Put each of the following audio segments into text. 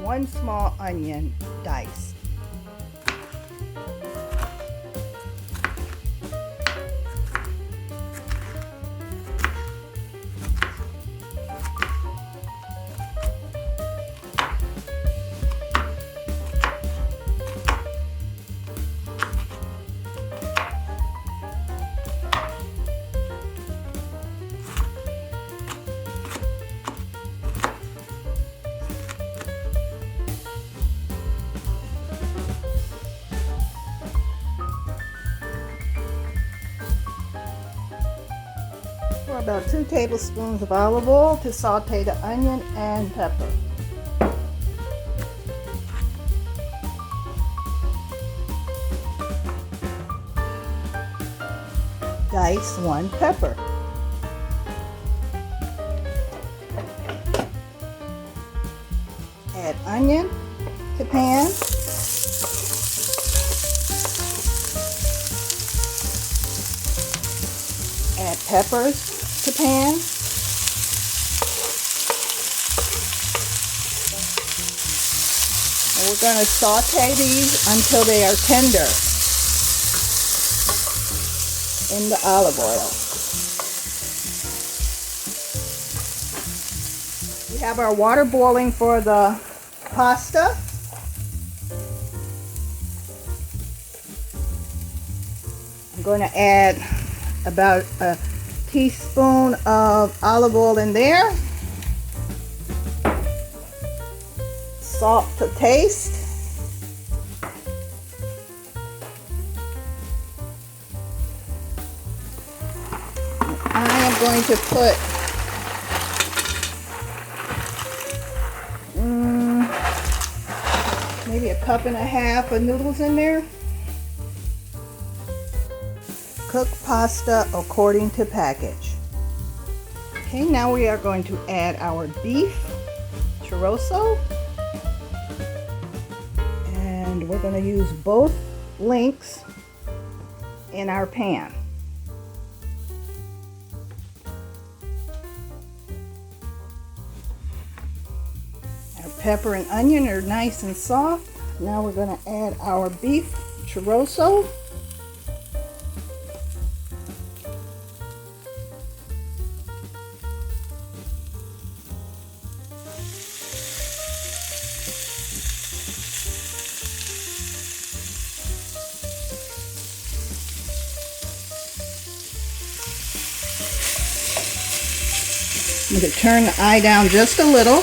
1 small onion diced. Pour about 2 tablespoons of olive oil to saute the onion and pepper. Dice 1 pepper. Add onion to pan. Add peppers to pan. And we're going to saute these until they are tender in the olive oil. We have our water boiling for the pasta. I'm going to add about a teaspoon of olive oil in there. Salt to taste. I am going to put maybe 1.5 cups of noodles in there. Cook pasta according to package. Okay, now we are going to add our beef chorizo, and we're going to use both links in our pan. Our pepper and onion are nice and soft. Now we're going to add our beef chorizo. I'm going to turn the eye down just a little.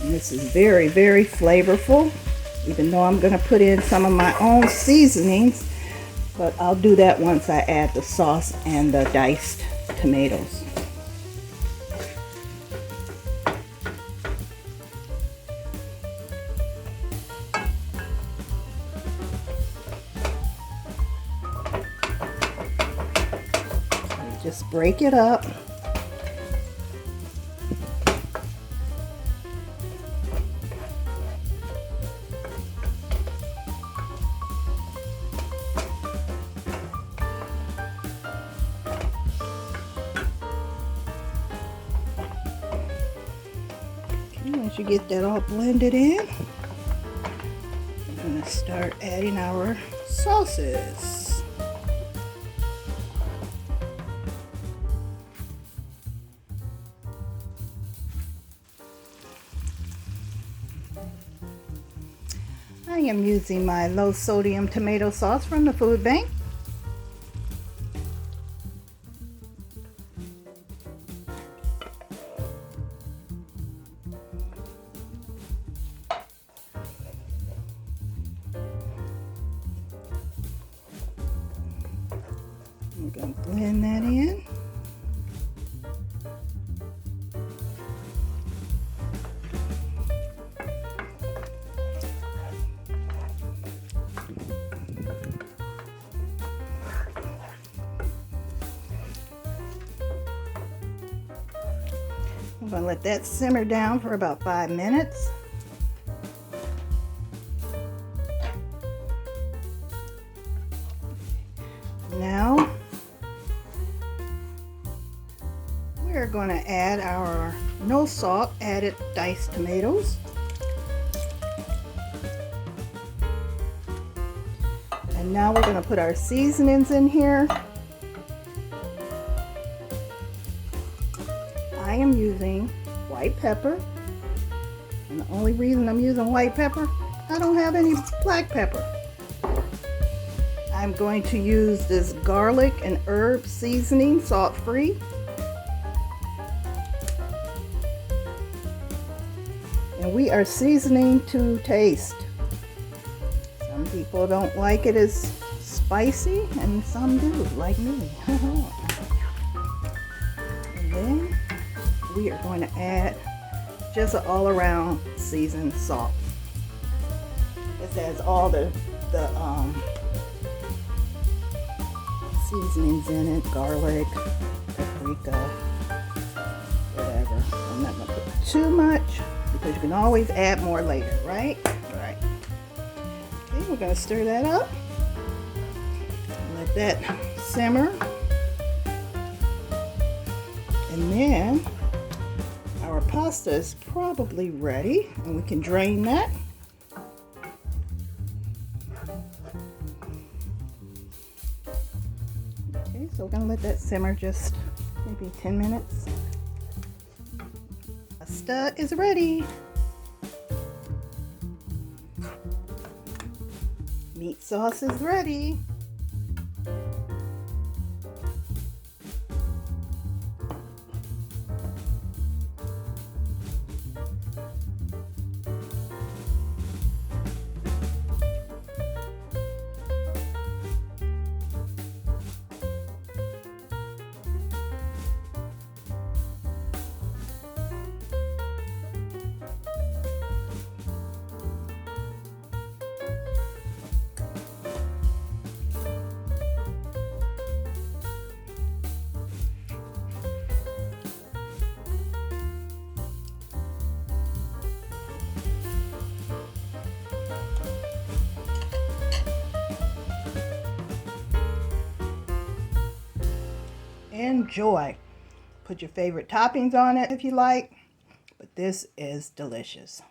And this is very, very flavorful, even though I'm going to put in some of my own seasonings, but I'll do that once I add the sauce and the diced tomatoes. Just break it up. Okay, once you get that all blended in, we're going to start adding our sauces. I am using my low sodium tomato sauce from the food bank. I'm going to blend that in. I'm going to let that simmer down for about 5 minutes. We're going to add our no salt added diced tomatoes. And now we're going to put our seasonings in here. I am using white pepper. And the only reason I'm using white pepper, I don't have any black pepper. I'm going to use this garlic and herb seasoning, salt-free. And we are seasoning to taste. Some people don't like it as spicy, and some do, like me. And then we are going to add just an all-around seasoned salt. This has all the seasonings in it, garlic, paprika, whatever. I'm not going to put too much because you can always add more later, right? Right. Okay, we're going to stir that up. Let that simmer. And then our pasta is probably ready, and we can drain that. Okay, so we're going to let that simmer just maybe 10 minutes. Pasta is ready. Meat sauce is ready. Enjoy. Put your favorite toppings on it if you like, but this is delicious.